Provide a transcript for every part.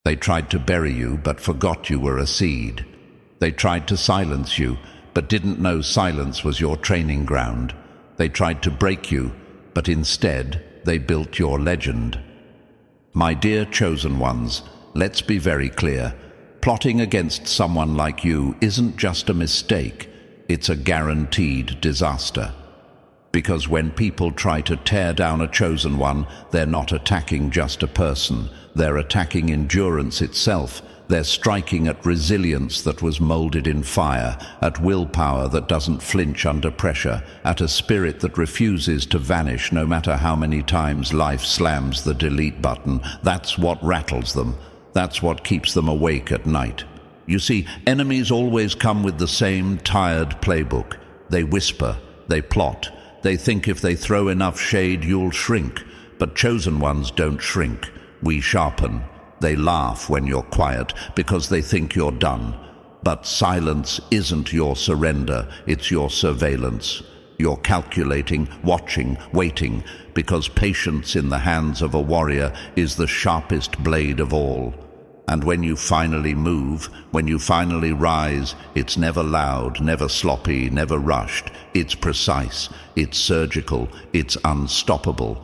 They tried to bury you, but forgot you were a seed. They tried to silence you, but didn't know silence was your training ground. They tried to break you, but instead they built your legend. My dear chosen ones, let's be very clear. Plotting against someone like you isn't just a mistake, it's a guaranteed disaster. Because when people try to tear down a chosen one, they're not attacking just a person. They're attacking endurance itself. They're striking at resilience that was molded in fire, at willpower that doesn't flinch under pressure, at a spirit that refuses to vanish no matter how many times life slams the delete button. That's what rattles them. That's what keeps them awake at night. You see, enemies always come with the same tired playbook. They whisper, they plot. They think if they throw enough shade, you'll shrink. But chosen ones don't shrink. We sharpen. They laugh when you're quiet because they think you're done. But silence isn't your surrender, it's your surveillance. You're calculating, watching, waiting, because patience in the hands of a warrior is the sharpest blade of all. And when you finally move, when you finally rise, it's never loud, never sloppy, never rushed. It's precise, it's surgical, it's unstoppable.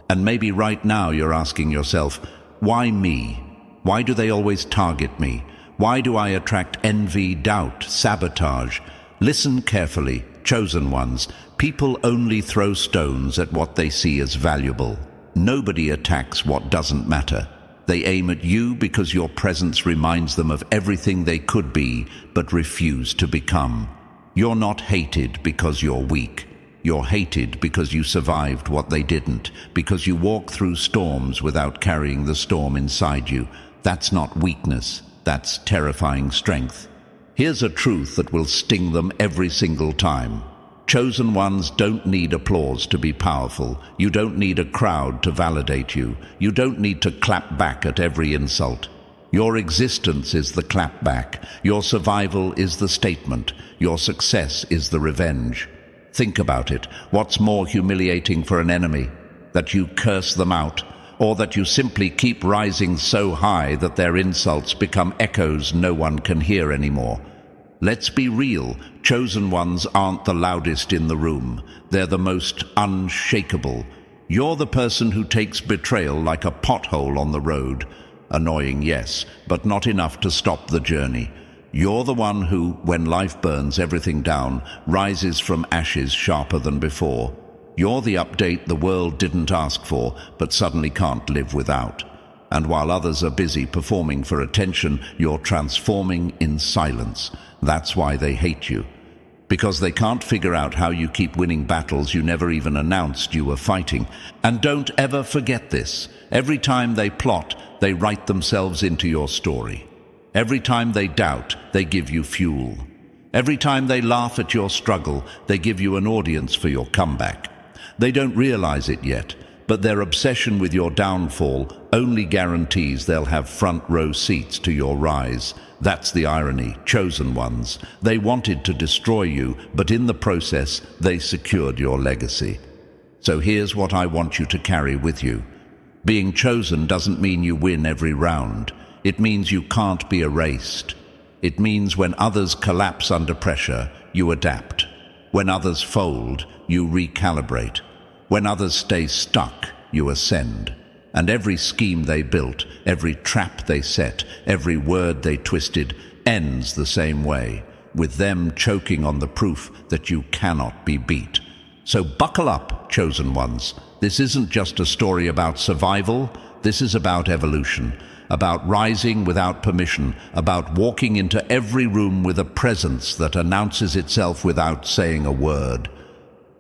And maybe right now you're asking yourself, why me? Why do they always target me? Why do I attract envy, doubt, sabotage? Listen carefully, chosen ones. People only throw stones at what they see as valuable. Nobody attacks what doesn't matter. They aim at you because your presence reminds them of everything they could be, but refuse to become. You're not hated because you're weak. You're hated because you survived what they didn't, because you walk through storms without carrying the storm inside you. That's not weakness, that's terrifying strength. Here's a truth that will sting them every single time. Chosen ones don't need applause to be powerful. You don't need a crowd to validate you. You don't need to clap back at every insult. Your existence is the clap back. Your survival is the statement. Your success is the revenge. Think about it. What's more humiliating for an enemy? That you curse them out, or that you simply keep rising so high that their insults become echoes no one can hear anymore? Let's be real. Chosen ones aren't the loudest in the room. They're the most unshakable. You're the person who takes betrayal like a pothole on the road. Annoying, yes, but not enough to stop the journey. You're the one who, when life burns everything down, rises from ashes sharper than before. You're the update the world didn't ask for, but suddenly can't live without. And while others are busy performing for attention, you're transforming in silence. That's why they hate you. Because they can't figure out how you keep winning battles you never even announced you were fighting. And don't ever forget this. Every time they plot, they write themselves into your story. Every time they doubt, they give you fuel. Every time they laugh at your struggle, they give you an audience for your comeback. They don't realize it yet, but their obsession with your downfall only guarantees they'll have front row seats to your rise. That's the irony, chosen ones. They wanted to destroy you, but in the process, they secured your legacy. So here's what I want you to carry with you. Being chosen doesn't mean you win every round. It means you can't be erased. It means when others collapse under pressure, you adapt. When others fold, you recalibrate. When others stay stuck, you ascend. And every scheme they built, every trap they set, every word they twisted, ends the same way, with them choking on the proof that you cannot be beat. So buckle up, chosen ones. This isn't just a story about survival. This is about evolution, about rising without permission, about walking into every room with a presence that announces itself without saying a word.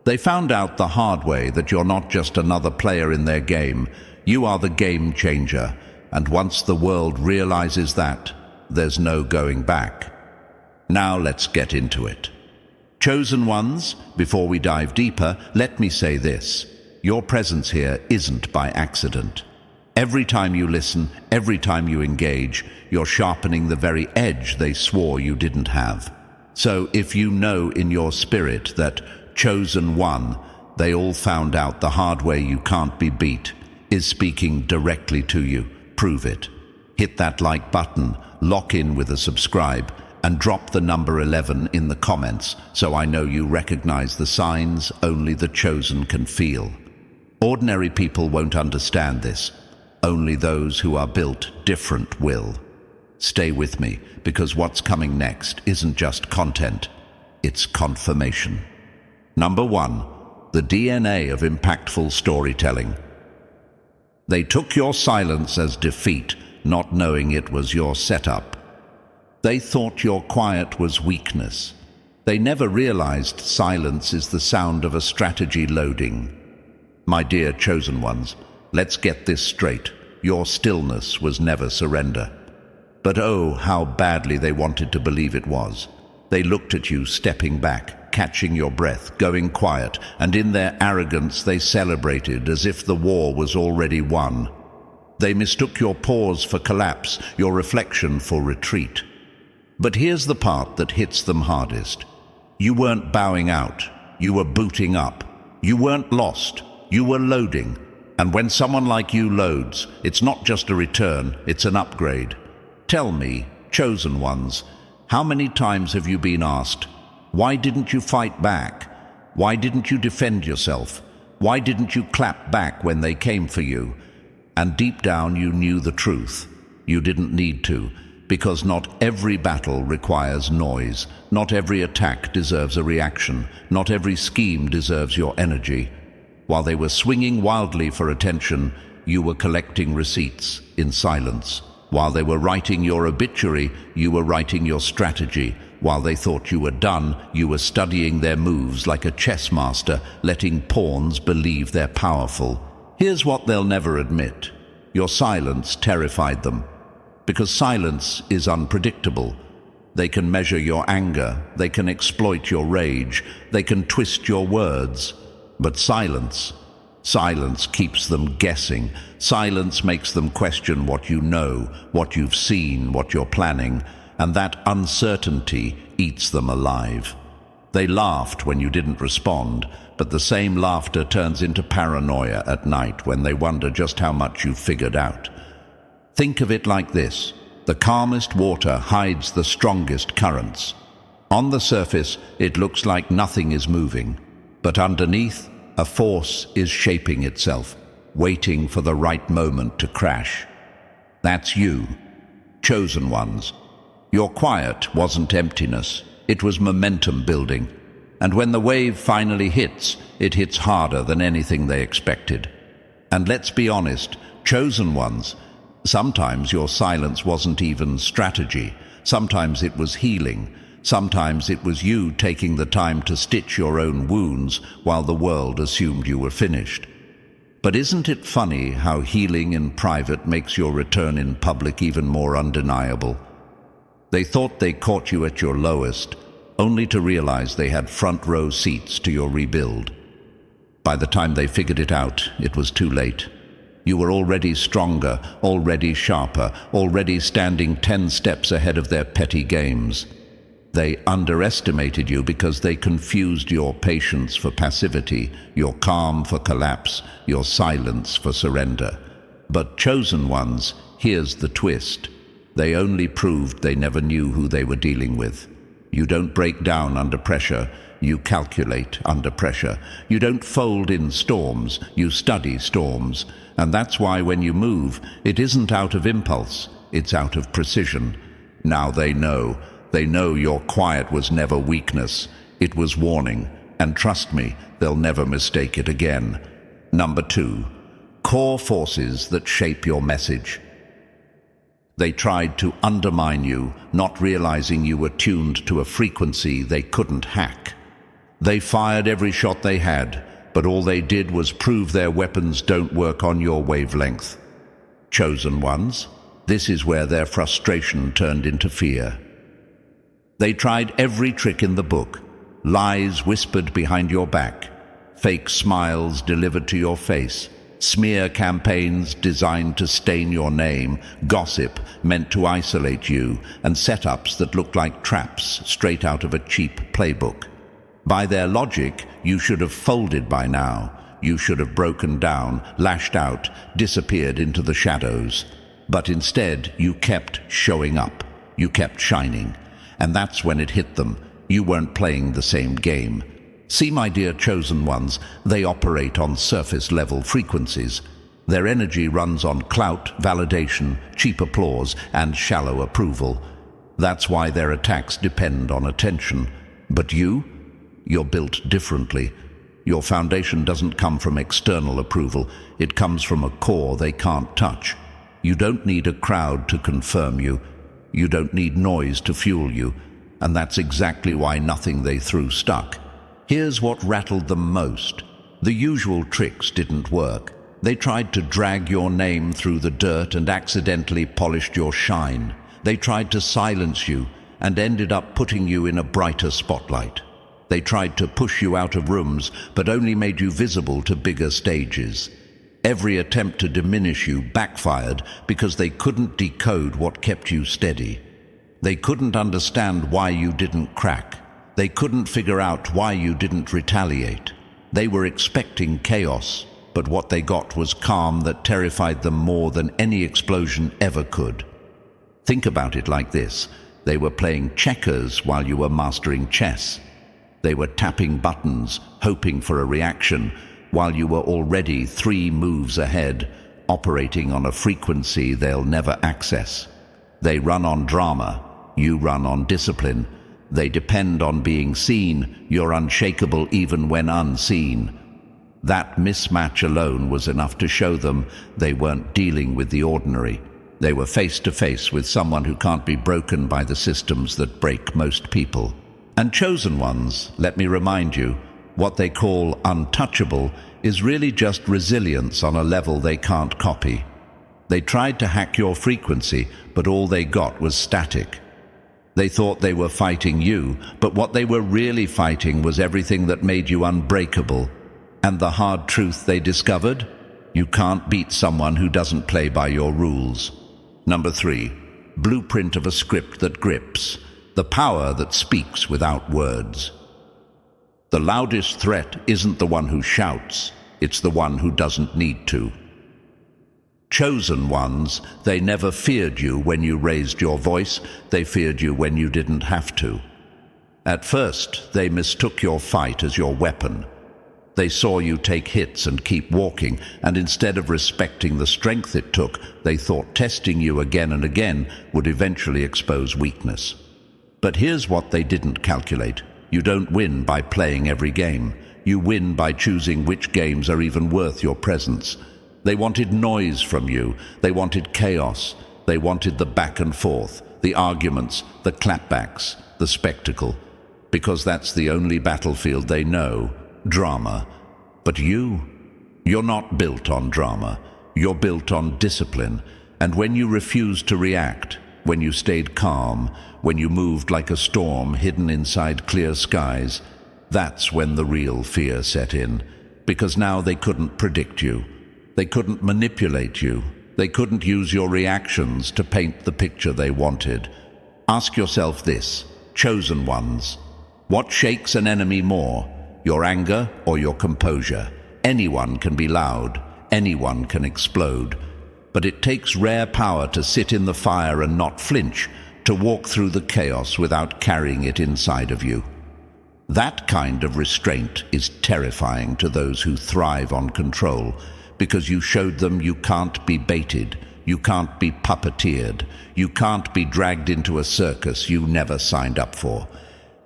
They found out the hard way that you're not just another player in their game. You are the game changer, and once the world realizes that, there's no going back. Now let's get into it. Chosen ones, before we dive deeper, let me say this. Your presence here isn't by accident. Every time you listen, every time you engage, you're sharpening the very edge they swore you didn't have. So if you know in your spirit that chosen one, they all found out the hard way you can't be beat, is speaking directly to you, prove it. Hit that like button, lock in with a subscribe, and drop the number 11 in the comments so I know you recognize the signs only the chosen can feel. Ordinary people won't understand this. Only those who are built different will. Stay with me, because what's coming next isn't just content, it's confirmation. Number 1. The DNA of impactful storytelling. They took your silence as defeat, not knowing it was your setup. They thought your quiet was weakness. They never realized silence is the sound of a strategy loading. My dear chosen ones, let's get this straight. Your stillness was never surrender. But oh, how badly they wanted to believe it was. They looked at you stepping back, catching your breath, going quiet, and in their arrogance they celebrated as if the war was already won. They mistook your pause for collapse, your reflection for retreat. But here's the part that hits them hardest. You weren't bowing out, you were booting up. You weren't lost, you were loading. And when someone like you loads, it's not just a return, it's an upgrade. Tell me, chosen ones, how many times have you been asked, why didn't you fight back? Why didn't you defend yourself? Why didn't you clap back when they came for you? And deep down you knew the truth. You didn't need to, because not every battle requires noise. Not every attack deserves a reaction. Not every scheme deserves your energy. While they were swinging wildly for attention, you were collecting receipts in silence. While they were writing your obituary, you were writing your strategy. While they thought you were done, you were studying their moves like a chess master, letting pawns believe they're powerful. Here's what they'll never admit. Your silence terrified them. Because silence is unpredictable. They can measure your anger, they can exploit your rage, they can twist your words. But silence keeps them guessing. Silence makes them question what you know, what you've seen, what you're planning, and that uncertainty eats them alive. They laughed when you didn't respond, but the same laughter turns into paranoia at night when they wonder just how much you've figured out. Think of it like this. The calmest water hides the strongest currents. On the surface, it looks like nothing is moving, but underneath, a force is shaping itself, waiting for the right moment to crash. That's you, chosen ones. Your quiet wasn't emptiness, it was momentum building. And when the wave finally hits, it hits harder than anything they expected. And let's be honest, chosen ones, sometimes your silence wasn't even strategy. Sometimes it was healing. Sometimes it was you taking the time to stitch your own wounds while the world assumed you were finished. But isn't it funny how healing in private makes your return in public even more undeniable? They thought they caught you at your lowest, only to realize they had front row seats to your rebuild. By the time they figured it out, it was too late. You were already stronger, already sharper, already standing 10 steps ahead of their petty games. They underestimated you because they confused your patience for passivity, your calm for collapse, your silence for surrender. But chosen ones, here's the twist. They only proved they never knew who they were dealing with. You don't break down under pressure, you calculate under pressure. You don't fold in storms, you study storms. And that's why when you move, it isn't out of impulse, it's out of precision. Now they know. They know your quiet was never weakness, it was warning, and trust me, they'll never mistake it again. Number 2, core forces that shape your message. They tried to undermine you, not realizing you were tuned to a frequency they couldn't hack. They fired every shot they had, but all they did was prove their weapons don't work on your wavelength. Chosen ones, this is where their frustration turned into fear. They tried every trick in the book, lies whispered behind your back, fake smiles delivered to your face, smear campaigns designed to stain your name, gossip meant to isolate you, and setups that looked like traps straight out of a cheap playbook. By their logic, you should have folded by now. You should have broken down, lashed out, disappeared into the shadows. But instead, you kept showing up. You kept shining. And that's when it hit them. You weren't playing the same game. See, my dear chosen ones, they operate on surface-level frequencies. Their energy runs on clout, validation, cheap applause, and shallow approval. That's why their attacks depend on attention. But you're built differently. Your foundation doesn't come from external approval. It comes from a core they can't touch. You don't need a crowd to confirm you. You don't need noise to fuel you. And that's exactly why nothing they threw stuck. Here's what rattled them most. The usual tricks didn't work. They tried to drag your name through the dirt and accidentally polished your shine. They tried to silence you and ended up putting you in a brighter spotlight. They tried to push you out of rooms but only made you visible to bigger stages. Every attempt to diminish you backfired because they couldn't decode what kept you steady. They couldn't understand why you didn't crack. They couldn't figure out why you didn't retaliate. They were expecting chaos, but what they got was calm that terrified them more than any explosion ever could. Think about it like this. They were playing checkers while you were mastering chess. They were tapping buttons, hoping for a reaction, while you were already 3 moves ahead, operating on a frequency they'll never access. They run on drama, you run on discipline. They depend on being seen, you're unshakable even when unseen. That mismatch alone was enough to show them they weren't dealing with the ordinary. They were face to face with someone who can't be broken by the systems that break most people. And chosen ones, let me remind you, what they call untouchable is really just resilience on a level they can't copy. They tried to hack your frequency, but all they got was static. They thought they were fighting you, but what they were really fighting was everything that made you unbreakable. And the hard truth they discovered? You can't beat someone who doesn't play by your rules. Number 3, blueprint of a script that grips. The power that speaks without words. The loudest threat isn't the one who shouts, it's the one who doesn't need to. Chosen ones, they never feared you when you raised your voice, they feared you when you didn't have to. At first, they mistook your fight as your weapon. They saw you take hits and keep walking, and instead of respecting the strength it took, they thought testing you again and again would eventually expose weakness. But here's what they didn't calculate. You don't win by playing every game. You win by choosing which games are even worth your presence. They wanted noise from you. They wanted chaos. They wanted the back and forth, the arguments, the clapbacks, the spectacle. Because that's the only battlefield they know, drama. But you're not built on drama. You're built on discipline. And when you refused to react, when you stayed calm, when you moved like a storm hidden inside clear skies, that's when the real fear set in. Because now they couldn't predict you. They couldn't manipulate you. They couldn't use your reactions to paint the picture they wanted. Ask yourself this, chosen ones. What shakes an enemy more, your anger or your composure? Anyone can be loud. Anyone can explode. But it takes rare power to sit in the fire and not flinch, to walk through the chaos without carrying it inside of you. That kind of restraint is terrifying to those who thrive on control, because you showed them you can't be baited, you can't be puppeteered, you can't be dragged into a circus you never signed up for.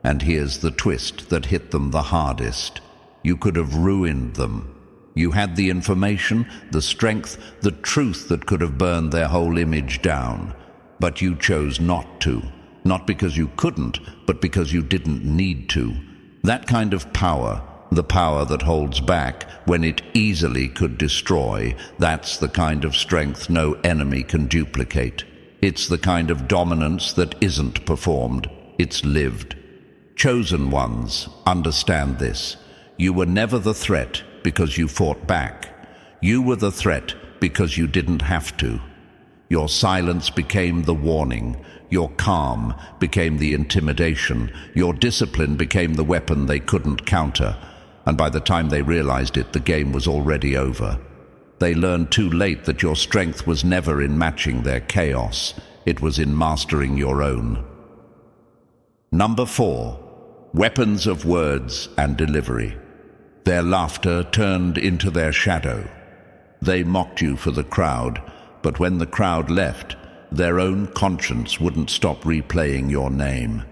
And here's the twist that hit them the hardest. You could have ruined them. You had the information, the strength, the truth that could have burned their whole image down. But you chose not to. Not because you couldn't, but because you didn't need to. That kind of power, the power that holds back when it easily could destroy, that's the kind of strength no enemy can duplicate. It's the kind of dominance that isn't performed, it's lived. Chosen ones, understand this. You were never the threat because you fought back. You were the threat because you didn't have to. Your silence became the warning. Your calm became the intimidation. Your discipline became the weapon they couldn't counter. And by the time they realized it, the game was already over. They learned too late that your strength was never in matching their chaos. It was in mastering your own. Number 4. Weapons of words and delivery. Their laughter turned into their shadow. They mocked you for the crowd, but when the crowd left, their own conscience wouldn't stop replaying your name.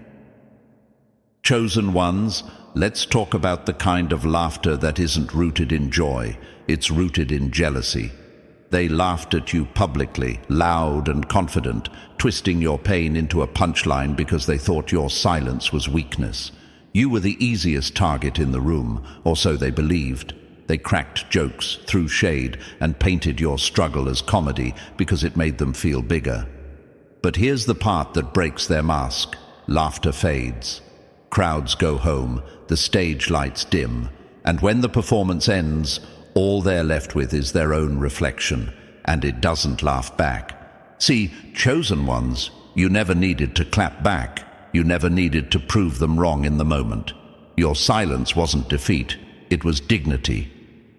Chosen ones, let's talk about the kind of laughter that isn't rooted in joy, it's rooted in jealousy. They laughed at you publicly, loud and confident, twisting your pain into a punchline because they thought your silence was weakness. You were the easiest target in the room, or so they believed. They cracked jokes, threw shade, and painted your struggle as comedy because it made them feel bigger. But here's the part that breaks their mask. Laughter fades. Crowds go home, the stage lights dim, and when the performance ends, all they're left with is their own reflection, and it doesn't laugh back. See, chosen ones, you never needed to clap back. You never needed to prove them wrong in the moment. Your silence wasn't defeat, it was dignity.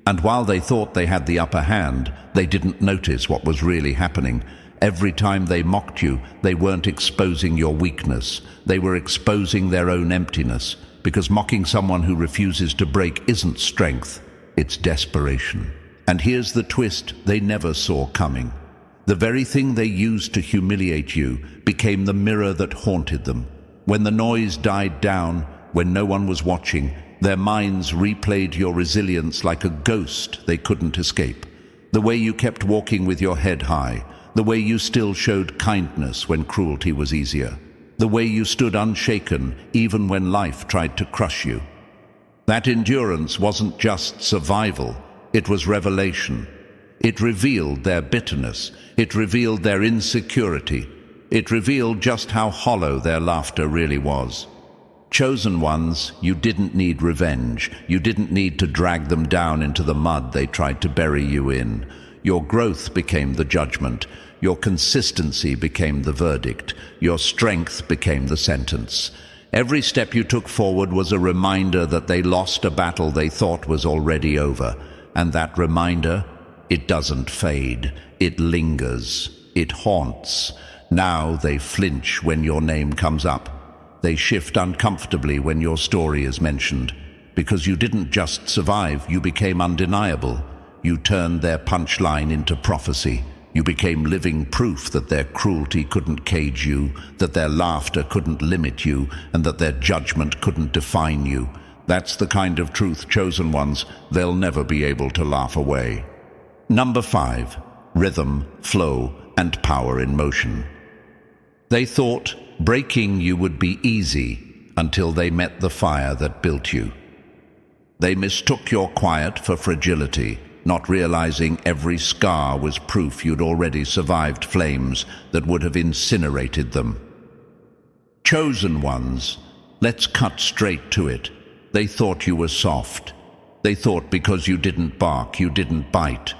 And while they thought they had the upper hand, they didn't notice what was really happening. Every time they mocked you, they weren't exposing your weakness. They were exposing their own emptiness, because mocking someone who refuses to break isn't strength, it's desperation. And here's the twist they never saw coming. The very thing they used to humiliate you became the mirror that haunted them. When the noise died down, when no one was watching, their minds replayed your resilience like a ghost they couldn't escape. The way you kept walking with your head high, the way you still showed kindness when cruelty was easier, the way you stood unshaken even when life tried to crush you. That endurance wasn't just survival, it was revelation. It revealed their bitterness, it revealed their insecurity, it revealed just how hollow their laughter really was. Chosen ones, you didn't need revenge. You didn't need to drag them down into the mud they tried to bury you in. Your growth became the judgment. Your consistency became the verdict. Your strength became the sentence. Every step you took forward was a reminder that they lost a battle they thought was already over. And that reminder, it doesn't fade. It lingers. It haunts. Now they flinch when your name comes up. They shift uncomfortably when your story is mentioned. Because you didn't just survive, you became undeniable. You turned their punchline into prophecy. You became living proof that their cruelty couldn't cage you, that their laughter couldn't limit you, and that their judgment couldn't define you. That's the kind of truth, chosen ones, they'll never be able to laugh away. Number 5. Rhythm, flow, and power in motion. They thought breaking you would be easy until they met the fire that built you. They mistook your quiet for fragility, not realizing every scar was proof you'd already survived flames that would have incinerated them. Chosen ones, let's cut straight to it. They thought you were soft. They thought because you didn't bark, you didn't bite.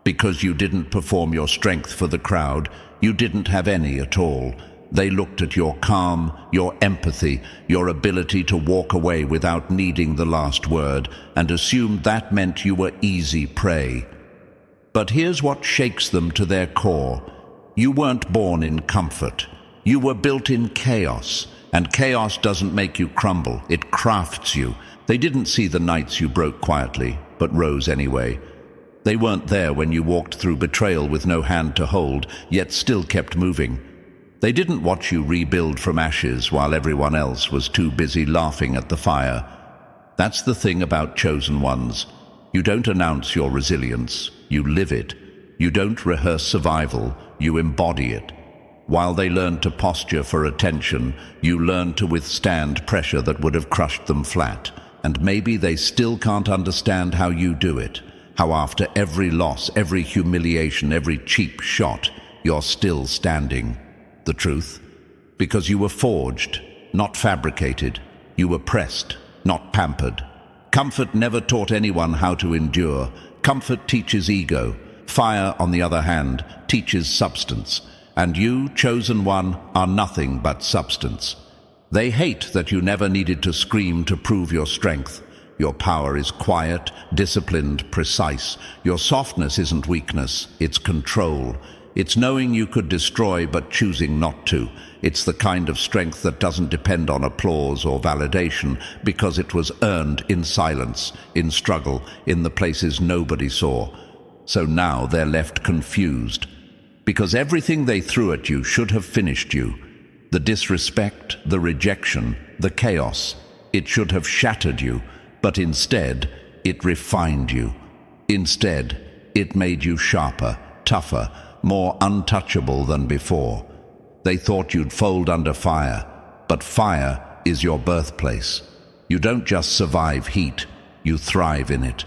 Because you didn't perform your strength for the crowd, you didn't have any at all. They looked at your calm, your empathy, your ability to walk away without needing the last word, and assumed that meant you were easy prey. But here's what shakes them to their core. You weren't born in comfort. You were built in chaos, and chaos doesn't make you crumble, it crafts you. They didn't see the nights you broke quietly, but rose anyway. They weren't there when you walked through betrayal with no hand to hold, yet still kept moving. They didn't watch you rebuild from ashes while everyone else was too busy laughing at the fire. That's the thing about chosen ones. You don't announce your resilience, you live it. You don't rehearse survival, you embody it. While they learn to posture for attention, you learn to withstand pressure that would have crushed them flat. And maybe they still can't understand how you do it. How after every loss, every humiliation, every cheap shot, you're still standing. The truth? Because you were forged, not fabricated. You were pressed, not pampered. Comfort never taught anyone how to endure. Comfort teaches ego. Fire, on the other hand, teaches substance. And you, chosen one, are nothing but substance. They hate that you never needed to scream to prove your strength. Your power is quiet, disciplined, precise. Your softness isn't weakness, it's control. It's knowing you could destroy but choosing not to. It's the kind of strength that doesn't depend on applause or validation because it was earned in silence, in struggle, in the places nobody saw. So now they're left confused. Because everything they threw at you should have finished you. The disrespect, the rejection, the chaos. It should have shattered you, but instead, it refined you. Instead, it made you sharper, tougher, more untouchable than before. They thought you'd fold under fire, but fire is your birthplace. You don't just survive heat, you thrive in it.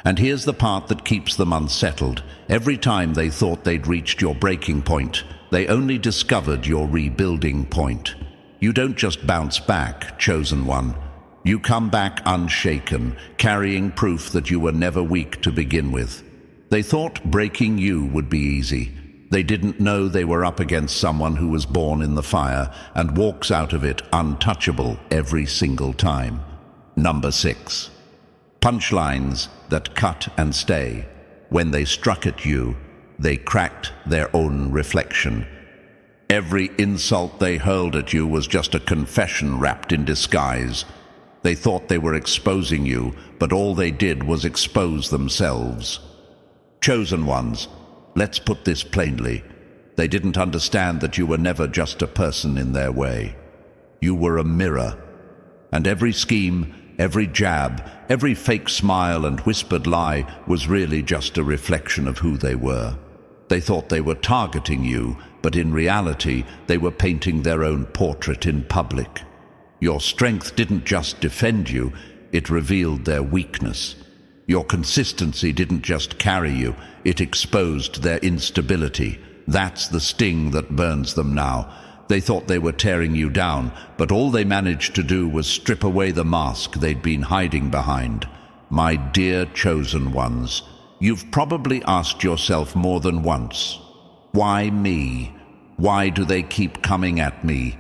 And here's the part that keeps them unsettled. Every time they thought they'd reached your breaking point, they only discovered your rebuilding point. You don't just bounce back, chosen one. You come back unshaken, carrying proof that you were never weak to begin with. They thought breaking you would be easy. They didn't know they were up against someone who was born in the fire and walks out of it untouchable every single time. Number 6. Punchlines that cut and stay. When they struck at you, they cracked their own reflection. Every insult they hurled at you was just a confession wrapped in disguise. They thought they were exposing you, but all they did was expose themselves. Chosen ones, let's put this plainly. They didn't understand that you were never just a person in their way. You were a mirror, and every scheme, every jab, every fake smile and whispered lie was really just a reflection of who they were. They thought they were targeting you, but in reality, they were painting their own portrait in public. Your strength didn't just defend you, it revealed their weakness. Your consistency didn't just carry you, it exposed their instability. That's the sting that burns them now. They thought they were tearing you down, but all they managed to do was strip away the mask they'd been hiding behind. My dear chosen ones, you've probably asked yourself more than once, why me? Why do they keep coming at me?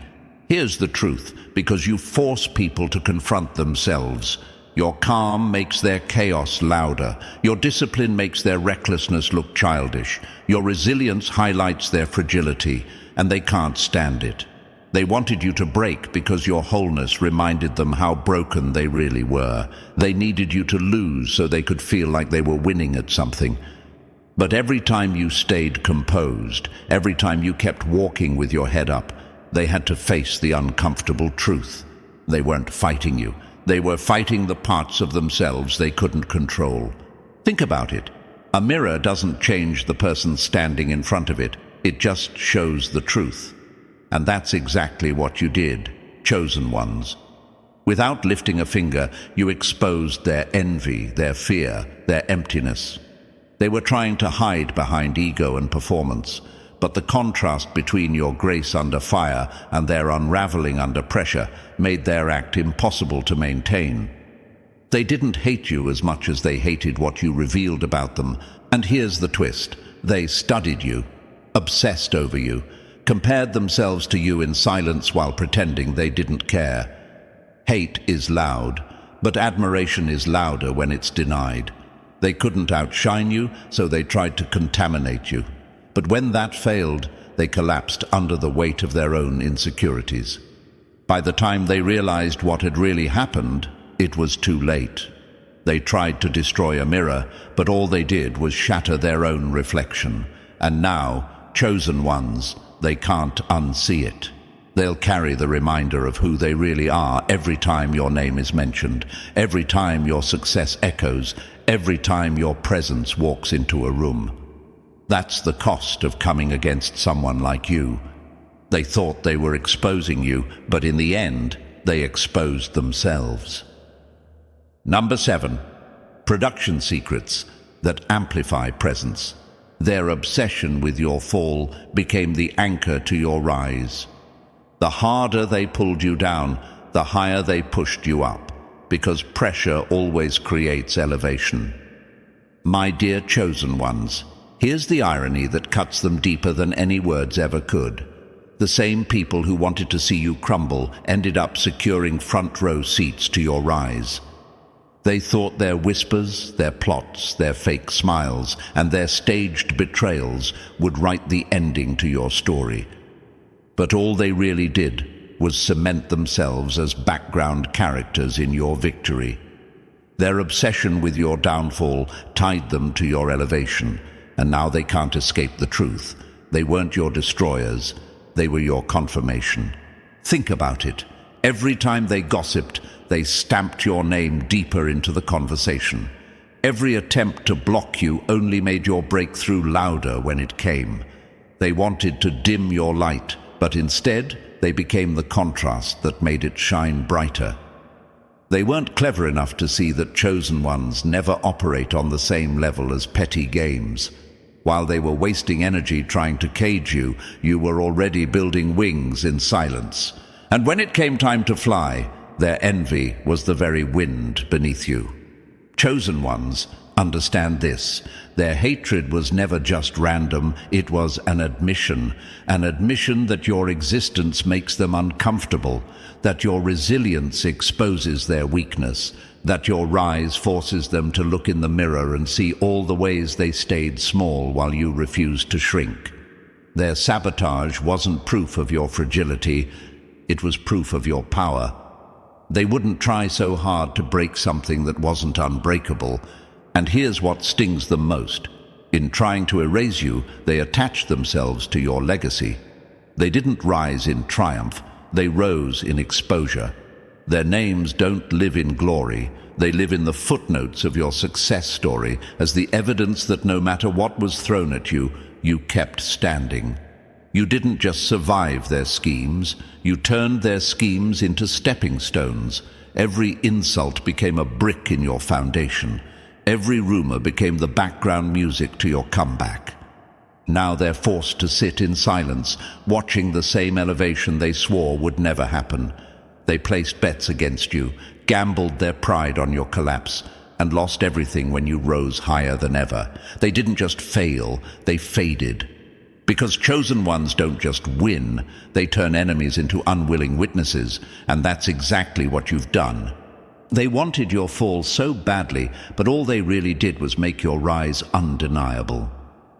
Here's the truth, because you force people to confront themselves. Your calm makes their chaos louder. Your discipline makes their recklessness look childish. Your resilience highlights their fragility, and they can't stand it. They wanted you to break because your wholeness reminded them how broken they really were. They needed you to lose so they could feel like they were winning at something. But every time you stayed composed, every time you kept walking with your head up, they had to face the uncomfortable truth. They weren't fighting you. They were fighting the parts of themselves they couldn't control. Think about it. A mirror doesn't change the person standing in front of it. It just shows the truth. And that's exactly what you did, chosen ones. Without lifting a finger, you exposed their envy, their fear, their emptiness. They were trying to hide behind ego and performance, but the contrast between your grace under fire and their unraveling under pressure made their act impossible to maintain. They didn't hate you as much as they hated what you revealed about them. And here's the twist. They studied you, obsessed over you, compared themselves to you in silence while pretending they didn't care. Hate is loud, but admiration is louder when it's denied. They couldn't outshine you, so they tried to contaminate you. But when that failed, they collapsed under the weight of their own insecurities. By the time they realized what had really happened, it was too late. They tried to destroy a mirror, but all they did was shatter their own reflection. And now, chosen ones, they can't unsee it. They'll carry the reminder of who they really are every time your name is mentioned, every time your success echoes, every time your presence walks into a room. That's the cost of coming against someone like you. They thought they were exposing you, but in the end, they exposed themselves. Number 7. Production secrets that amplify presence. Their obsession with your fall became the anchor to your rise. The harder they pulled you down, the higher they pushed you up, because pressure always creates elevation. My dear chosen ones, here's the irony that cuts them deeper than any words ever could. The same people who wanted to see you crumble ended up securing front row seats to your rise. They thought their whispers, their plots, their fake smiles, and their staged betrayals would write the ending to your story. But all they really did was cement themselves as background characters in your victory. Their obsession with your downfall tied them to your elevation, and now they can't escape the truth. They weren't your destroyers, they were your confirmation. Think about it. Every time they gossiped, they stamped your name deeper into the conversation. Every attempt to block you only made your breakthrough louder when it came. They wanted to dim your light, but instead, they became the contrast that made it shine brighter. They weren't clever enough to see that chosen ones never operate on the same level as petty games. While they were wasting energy trying to cage you, you were already building wings in silence. And when it came time to fly, their envy was the very wind beneath you. Chosen ones understand this. Their hatred was never just random, it was an admission that your existence makes them uncomfortable, that your resilience exposes their weakness, that your rise forces them to look in the mirror and see all the ways they stayed small while you refused to shrink. Their sabotage wasn't proof of your fragility, it was proof of your power. They wouldn't try so hard to break something that wasn't unbreakable. And here's what stings them most. In trying to erase you, they attached themselves to your legacy. They didn't rise in triumph, they rose in exposure. Their names don't live in glory, they live in the footnotes of your success story as the evidence that no matter what was thrown at you, you kept standing. You didn't just survive their schemes, you turned their schemes into stepping stones. Every insult became a brick in your foundation. Every rumor became the background music to your comeback. Now they're forced to sit in silence, watching the same elevation they swore would never happen. They placed bets against you, gambled their pride on your collapse, and lost everything when you rose higher than ever. They didn't just fail, they faded. Because chosen ones don't just win, they turn enemies into unwilling witnesses, and that's exactly what you've done. They wanted your fall so badly, but all they really did was make your rise undeniable.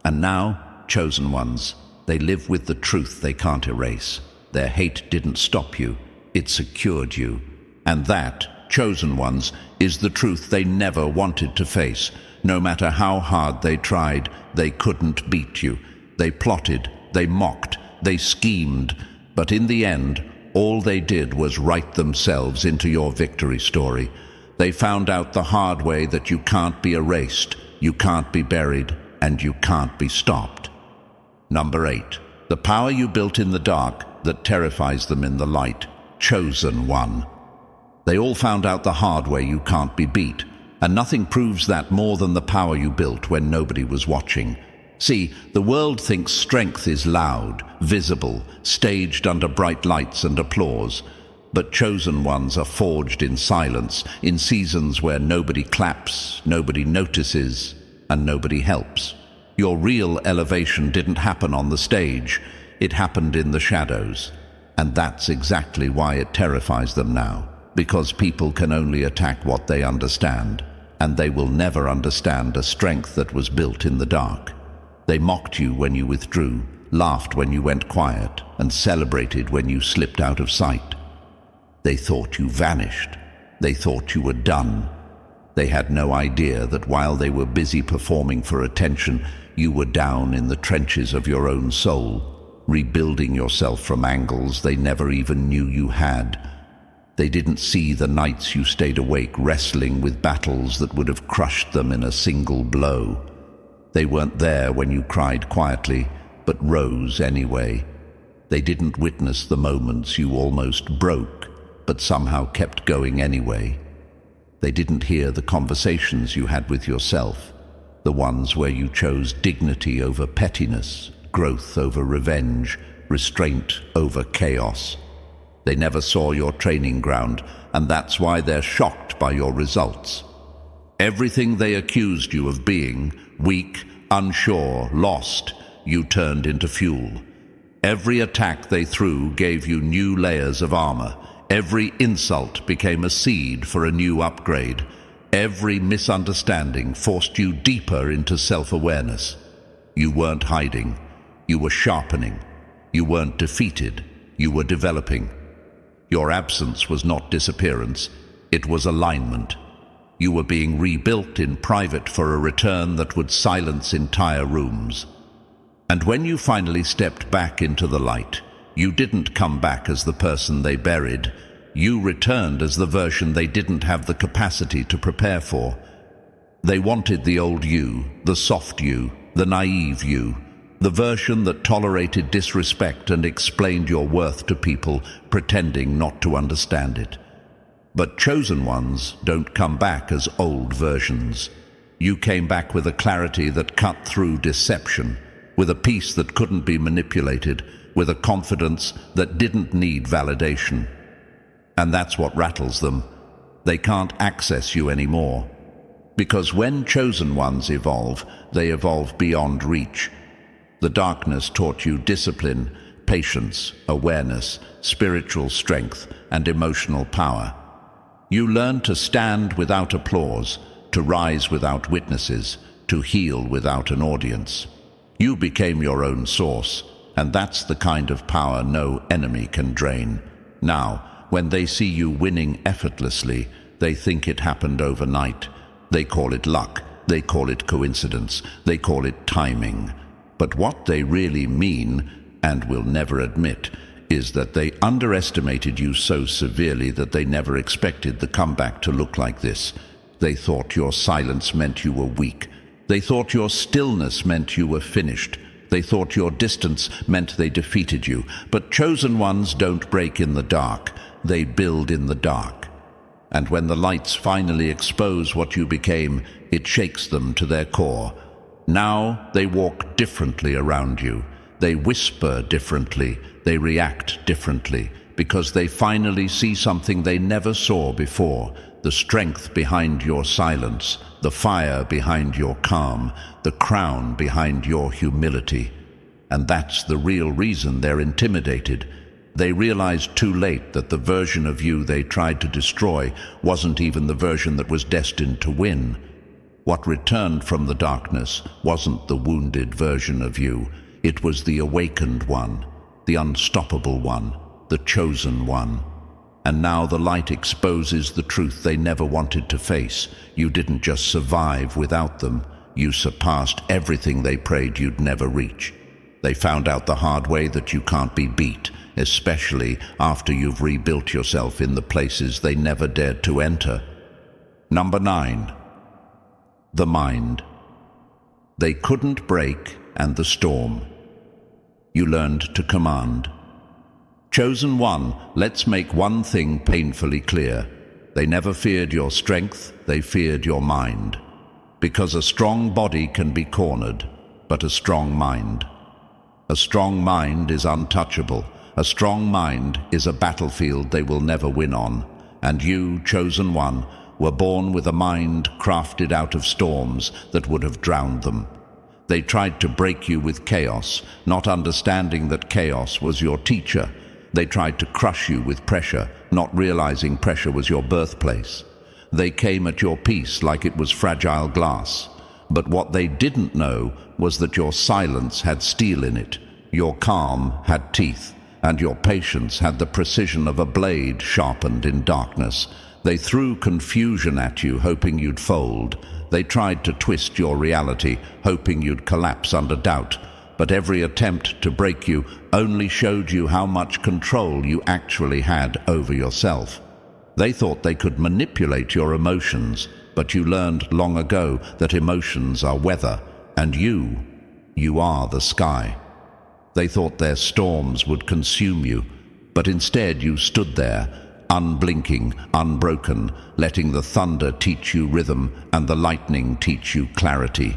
And now, chosen ones, they live with the truth they can't erase. Their hate didn't stop you, it secured you. And that, chosen ones, is the truth they never wanted to face. No matter how hard they tried, they couldn't beat you. They plotted, they mocked, they schemed, but in the end, all they did was write themselves into your victory story. They found out the hard way that you can't be erased, you can't be buried, and you can't be stopped. Number 8. The power you built in the dark that terrifies them in the light. Chosen one. They all found out the hard way you can't be beat, and nothing proves that more than the power you built when nobody was watching. See, the world thinks strength is loud, visible, staged under bright lights and applause. But chosen ones are forged in silence, in seasons where nobody claps, nobody notices, and nobody helps. Your real elevation didn't happen on the stage, it happened in the shadows. And that's exactly why it terrifies them now, because people can only attack what they understand, and they will never understand a strength that was built in the dark. They mocked you when you withdrew, laughed when you went quiet, and celebrated when you slipped out of sight. They thought you vanished. They thought you were done. They had no idea that while they were busy performing for attention, you were down in the trenches of your own soul, rebuilding yourself from angles they never even knew you had. They didn't see the nights you stayed awake wrestling with battles that would have crushed them in a single blow. They weren't there when you cried quietly, but rose anyway. They didn't witness the moments you almost broke, but somehow kept going anyway. They didn't hear the conversations you had with yourself, the ones where you chose dignity over pettiness, growth over revenge, restraint over chaos. They never saw your training ground, and that's why they're shocked by your results. Everything they accused you of being, weak, unsure, lost, you turned into fuel. Every attack they threw gave you new layers of armor. Every insult became a seed for a new upgrade. Every misunderstanding forced you deeper into self-awareness. You weren't hiding. You were sharpening. You weren't defeated. You were developing. Your absence was not disappearance. It was alignment. You were being rebuilt in private for a return that would silence entire rooms. And when you finally stepped back into the light, you didn't come back as the person they buried. You returned as the version they didn't have the capacity to prepare for. They wanted the old you, the soft you, the naive you, the version that tolerated disrespect and explained your worth to people, pretending not to understand it. But chosen ones don't come back as old versions. You came back with a clarity that cut through deception, with a peace that couldn't be manipulated, with a confidence that didn't need validation. And that's what rattles them. They can't access you anymore. Because when chosen ones evolve, they evolve beyond reach. The darkness taught you discipline, patience, awareness, spiritual strength, and emotional power. You learned to stand without applause, to rise without witnesses, to heal without an audience. You became your own source, and that's the kind of power no enemy can drain. Now, when they see you winning effortlessly, they think it happened overnight. They call it luck, they call it coincidence, they call it timing. But what they really mean, and will never admit, is that they underestimated you so severely that they never expected the comeback to look like this. They thought your silence meant you were weak. They thought your stillness meant you were finished. They thought your distance meant they defeated you. But chosen ones don't break in the dark. They build in the dark. And when the lights finally expose what you became, it shakes them to their core. Now they walk differently around you. They whisper differently. They react differently, because they finally see something they never saw before. The strength behind your silence, the fire behind your calm, the crown behind your humility. And that's the real reason they're intimidated. They realized too late that the version of you they tried to destroy wasn't even the version that was destined to win. What returned from the darkness wasn't the wounded version of you. It was the awakened one, the unstoppable one, the chosen one. And now the light exposes the truth they never wanted to face. You didn't just survive without them. You surpassed everything they prayed you'd never reach. They found out the hard way that you can't be beat, especially after you've rebuilt yourself in the places they never dared to enter. Number 9. The mind. They couldn't break, and the storm. You learned to command. Chosen one, let's make one thing painfully clear. They never feared your strength, they feared your mind. Because a strong body can be cornered, but a strong mind. A strong mind is untouchable. A strong mind is a battlefield they will never win on. And you, chosen one, were born with a mind crafted out of storms that would have drowned them. They tried to break you with chaos, not understanding that chaos was your teacher. They tried to crush you with pressure, not realizing pressure was your birthplace. They came at your peace like it was fragile glass. But what they didn't know was that your silence had steel in it, your calm had teeth, and your patience had the precision of a blade sharpened in darkness. They threw confusion at you, hoping you'd fold. They tried to twist your reality, hoping you'd collapse under doubt. But every attempt to break you only showed you how much control you actually had over yourself. They thought they could manipulate your emotions, but you learned long ago that emotions are weather, and you are the sky. They thought their storms would consume you, but instead you stood there, unblinking, unbroken, letting the thunder teach you rhythm and the lightning teach you clarity.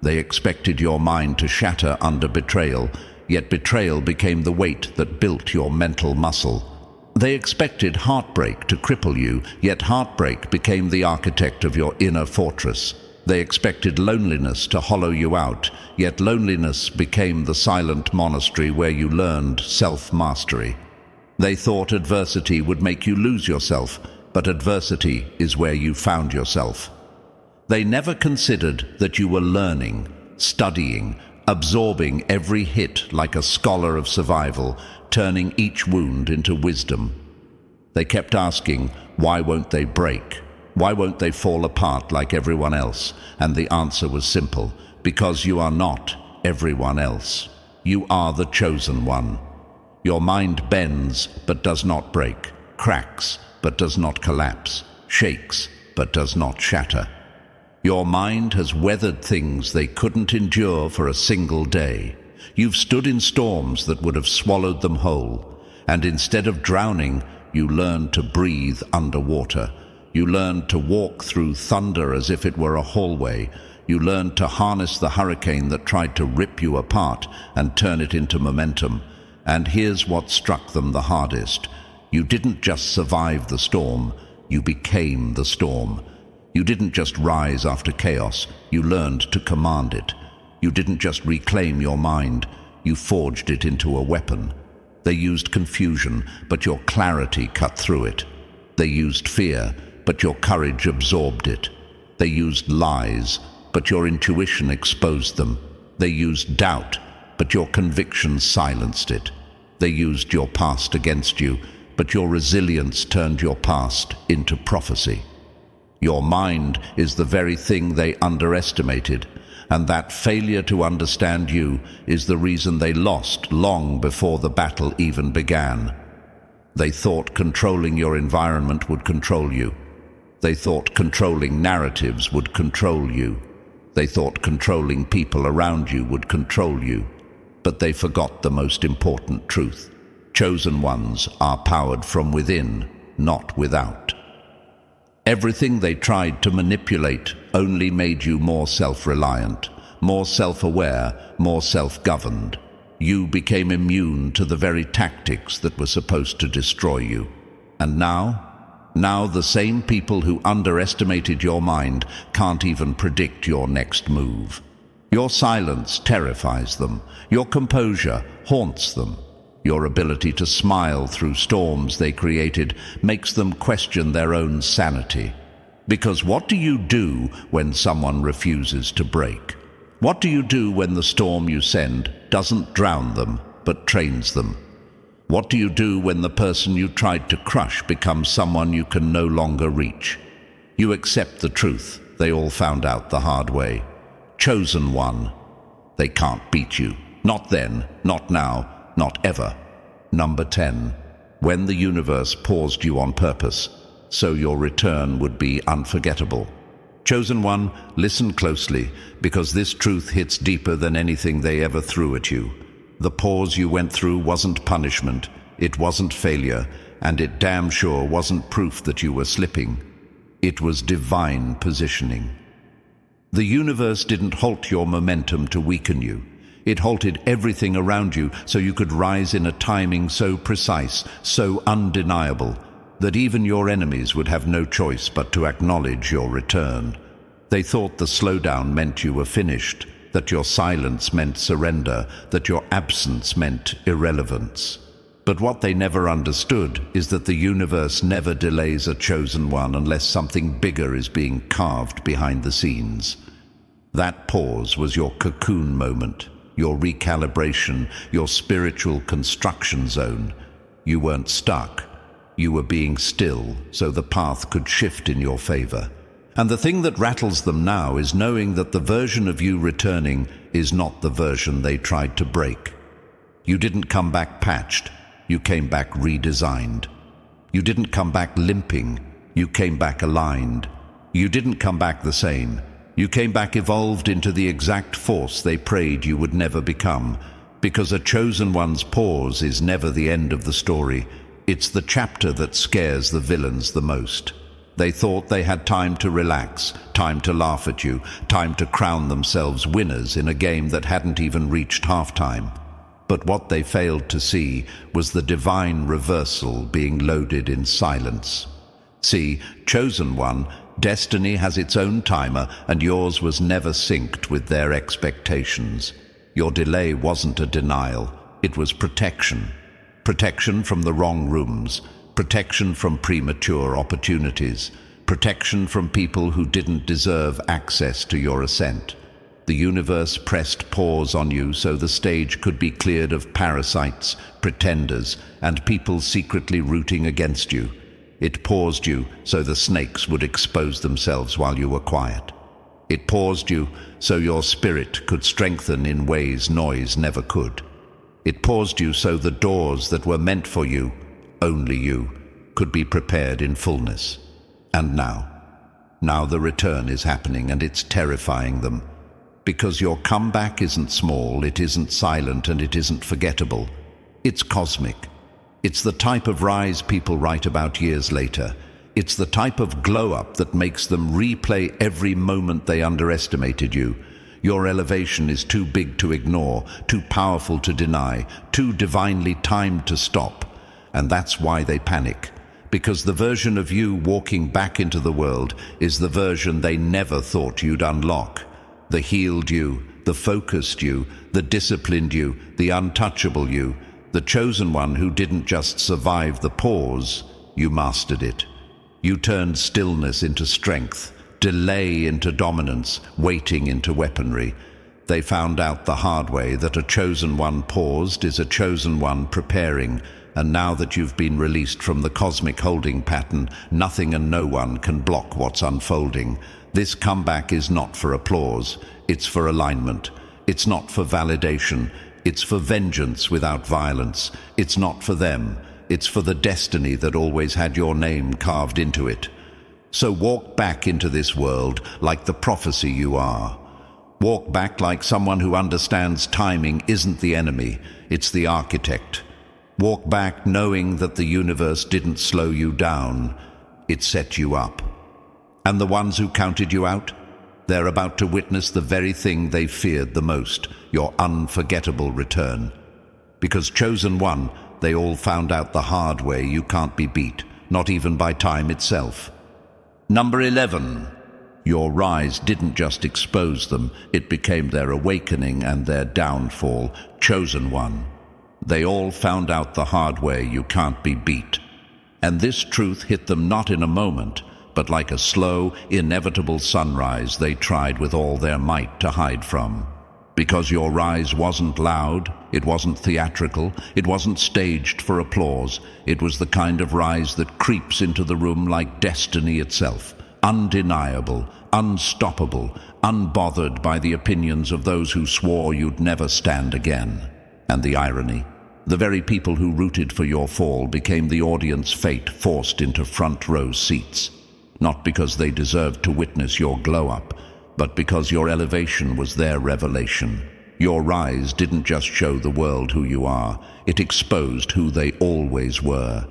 They expected your mind to shatter under betrayal, yet betrayal became the weight that built your mental muscle. They expected heartbreak to cripple you, yet heartbreak became the architect of your inner fortress. They expected loneliness to hollow you out, yet loneliness became the silent monastery where you learned self-mastery. They thought adversity would make you lose yourself, but adversity is where you found yourself. They never considered that you were learning, studying, absorbing every hit like a scholar of survival, turning each wound into wisdom. They kept asking, why won't they break? Why won't they fall apart like everyone else? And the answer was simple: because you are not everyone else. You are the chosen one. Your mind bends but does not break, cracks but does not collapse, shakes but does not shatter. Your mind has weathered things they couldn't endure for a single day. You've stood in storms that would have swallowed them whole, and instead of drowning, you learned to breathe underwater. You learned to walk through thunder as if it were a hallway. You learned to harness the hurricane that tried to rip you apart and turn it into momentum. And here's what struck them the hardest. You didn't just survive the storm, you became the storm. You didn't just rise after chaos, you learned to command it. You didn't just reclaim your mind, you forged it into a weapon. They used confusion, but your clarity cut through it. They used fear, but your courage absorbed it. They used lies, but your intuition exposed them. They used doubt, but your conviction silenced it. They used your past against you, but your resilience turned your past into prophecy. Your mind is the very thing they underestimated, and that failure to understand you is the reason they lost long before the battle even began. They thought controlling your environment would control you. They thought controlling narratives would control you. They thought controlling people around you would control you. But they forgot the most important truth. Chosen ones are powered from within, not without. Everything they tried to manipulate only made you more self-reliant, more self-aware, more self-governed. You became immune to the very tactics that were supposed to destroy you. And now the same people who underestimated your mind can't even predict your next move. Your silence terrifies them. Your composure haunts them. Your ability to smile through storms they created makes them question their own sanity. Because what do you do when someone refuses to break? What do you do when the storm you send doesn't drown them, but trains them? What do you do when the person you tried to crush becomes someone you can no longer reach? You accept the truth they all found out the hard way. Chosen one. They can't beat you. Not then, not now, not ever. Number 10. When the universe paused you on purpose, so your return would be unforgettable. Chosen one, listen closely, because this truth hits deeper than anything they ever threw at you. The pause you went through wasn't punishment, it wasn't failure, and it damn sure wasn't proof that you were slipping. It was divine positioning. The universe didn't halt your momentum to weaken you. It halted everything around you so you could rise in a timing so precise, so undeniable, that even your enemies would have no choice but to acknowledge your return. They thought the slowdown meant you were finished, that your silence meant surrender, that your absence meant irrelevance. But what they never understood is that the universe never delays a chosen one unless something bigger is being carved behind the scenes. That pause was your cocoon moment, your recalibration, your spiritual construction zone. You weren't stuck. You were being still, so the path could shift in your favor. And the thing that rattles them now is knowing that the version of you returning is not the version they tried to break. You didn't come back patched. You came back redesigned. You didn't come back limping. You came back aligned. You didn't come back the same. You came back evolved into the exact force they prayed you would never become, because a chosen one's pause is never the end of the story. It's the chapter that scares the villains the most. They thought they had time to relax, time to laugh at you, time to crown themselves winners in a game that hadn't even reached halftime. But what they failed to see was the divine reversal being loaded in silence. See, chosen one, destiny has its own timer, and yours was never synced with their expectations. Your delay wasn't a denial, it was protection. Protection from the wrong rooms, protection from premature opportunities, protection from people who didn't deserve access to your ascent. The universe pressed pause on you so the stage could be cleared of parasites, pretenders, and people secretly rooting against you. It paused you so the snakes would expose themselves while you were quiet. It paused you so your spirit could strengthen in ways noise never could. It paused you so the doors that were meant for you, only you, could be prepared in fullness. And now the return is happening, and it's terrifying them. Because your comeback isn't small, it isn't silent, and it isn't forgettable. It's cosmic. It's the type of rise people write about years later. It's the type of glow-up that makes them replay every moment they underestimated you. Your elevation is too big to ignore, too powerful to deny, too divinely timed to stop. And that's why they panic. Because the version of you walking back into the world is the version they never thought you'd unlock. The healed you, the focused you, the disciplined you, the untouchable you, the chosen one who didn't just survive the pause, you mastered it. You turned stillness into strength, delay into dominance, waiting into weaponry. They found out the hard way that a chosen one paused is a chosen one preparing, and now that you've been released from the cosmic holding pattern, nothing and no one can block what's unfolding. This comeback is not for applause, it's for alignment. It's not for validation, it's for vengeance without violence. It's not for them, it's for the destiny that always had your name carved into it. So walk back into this world like the prophecy you are. Walk back like someone who understands timing isn't the enemy, it's the architect. Walk back knowing that the universe didn't slow you down, it set you up. And the ones who counted you out? They're about to witness the very thing they feared the most, your unforgettable return. Because chosen one, they all found out the hard way you can't be beat, not even by time itself. Number 11. Your rise didn't just expose them, it became their awakening and their downfall. Chosen one. They all found out the hard way you can't be beat. And this truth hit them not in a moment, but like a slow, inevitable sunrise they tried with all their might to hide from. Because your rise wasn't loud, it wasn't theatrical, it wasn't staged for applause. It was the kind of rise that creeps into the room like destiny itself, undeniable, unstoppable, unbothered by the opinions of those who swore you'd never stand again. And the irony, the very people who rooted for your fall became the audience fate forced into front row seats. Not because they deserved to witness your glow-up, but because your elevation was their revelation. Your rise didn't just show the world who you are, it exposed who they always were.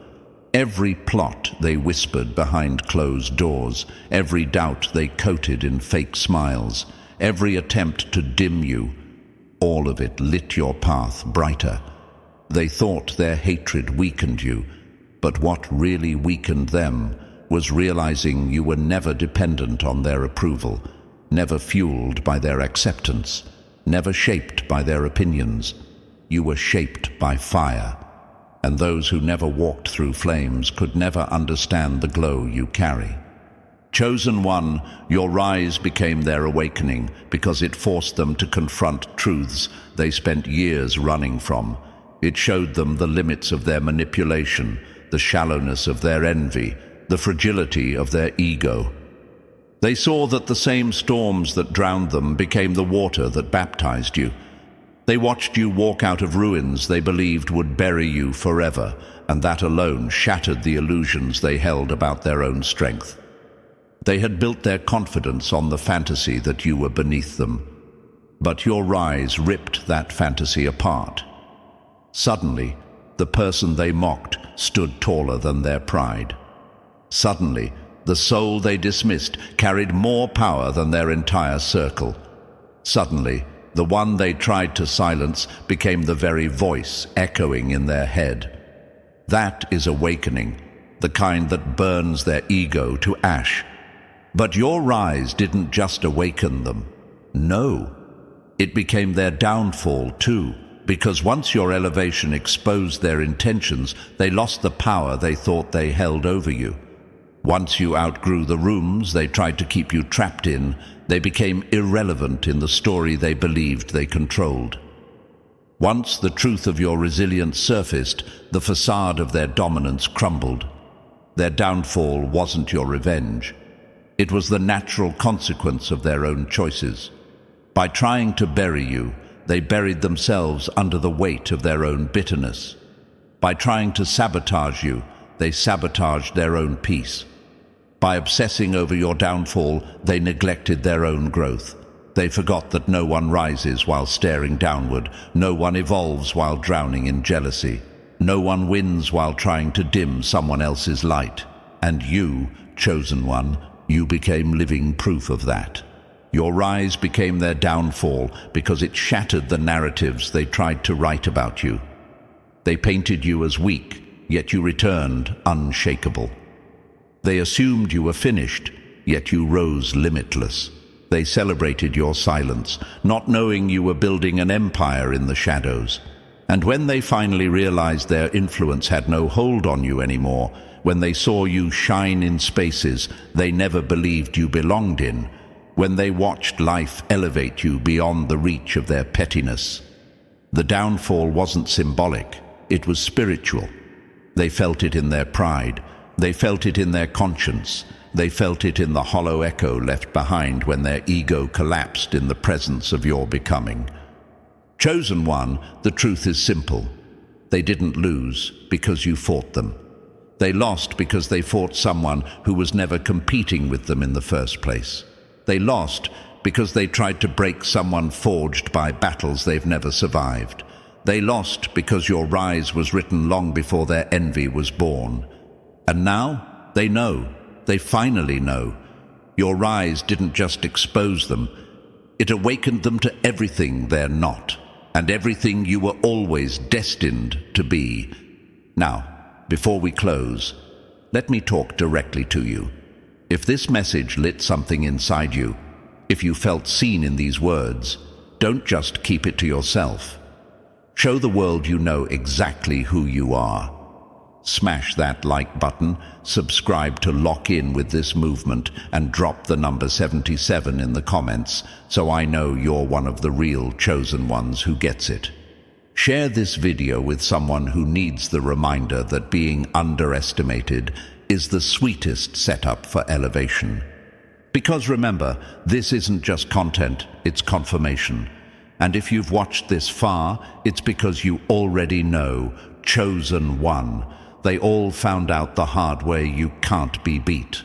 Every plot they whispered behind closed doors, every doubt they coated in fake smiles, every attempt to dim you, all of it lit your path brighter. They thought their hatred weakened you, but what really weakened them was realizing you were never dependent on their approval, never fueled by their acceptance, never shaped by their opinions. You were shaped by fire, and those who never walked through flames could never understand the glow you carry. Chosen one, your rise became their awakening because it forced them to confront truths they spent years running from. It showed them the limits of their manipulation, the shallowness of their envy, the fragility of their ego. They saw that the same storms that drowned them became the water that baptized you. They watched you walk out of ruins they believed would bury you forever, and that alone shattered the illusions they held about their own strength. They had built their confidence on the fantasy that you were beneath them. But your rise ripped that fantasy apart. Suddenly, the person they mocked stood taller than their pride. Suddenly, the soul they dismissed carried more power than their entire circle. Suddenly, the one they tried to silence became the very voice echoing in their head. That is awakening, the kind that burns their ego to ash. But your rise didn't just awaken them. No, it became their downfall too. Because once your elevation exposed their intentions, they lost the power they thought they held over you. Once you outgrew the rooms they tried to keep you trapped in, they became irrelevant in the story they believed they controlled. Once the truth of your resilience surfaced, the facade of their dominance crumbled. Their downfall wasn't your revenge. It was the natural consequence of their own choices. By trying to bury you, they buried themselves under the weight of their own bitterness. By trying to sabotage you, they sabotaged their own peace. By obsessing over your downfall, they neglected their own growth. They forgot that no one rises while staring downward, no one evolves while drowning in jealousy, no one wins while trying to dim someone else's light. And you, chosen one, you became living proof of that. Your rise became their downfall because it shattered the narratives they tried to write about you. They painted you as weak, yet you returned unshakable. They assumed you were finished, yet you rose limitless. They celebrated your silence, not knowing you were building an empire in the shadows. And when they finally realized their influence had no hold on you anymore, when they saw you shine in spaces they never believed you belonged in, when they watched life elevate you beyond the reach of their pettiness, the downfall wasn't symbolic, it was spiritual. They felt it in their pride, they felt it in their conscience, they felt it in the hollow echo left behind when their ego collapsed in the presence of your becoming. Chosen one, the truth is simple. They didn't lose because you fought them. They lost because they fought someone who was never competing with them in the first place. They lost because they tried to break someone forged by battles they've never survived. They lost because your rise was written long before their envy was born. And now they know. They finally know. Your rise didn't just expose them. It awakened them to everything they're not, and everything you were always destined to be. Now, before we close, let me talk directly to you. If this message lit something inside you, if you felt seen in these words, don't just keep it to yourself. Show the world you know exactly who you are. Smash that like button, subscribe to lock in with this movement, and drop the number 77 in the comments so I know you're one of the real chosen ones who gets it. Share this video with someone who needs the reminder that being underestimated is the sweetest setup for elevation. Because remember, this isn't just content, it's confirmation. And if you've watched this far, it's because you already know, chosen one. They all found out the hard way you can't be beat.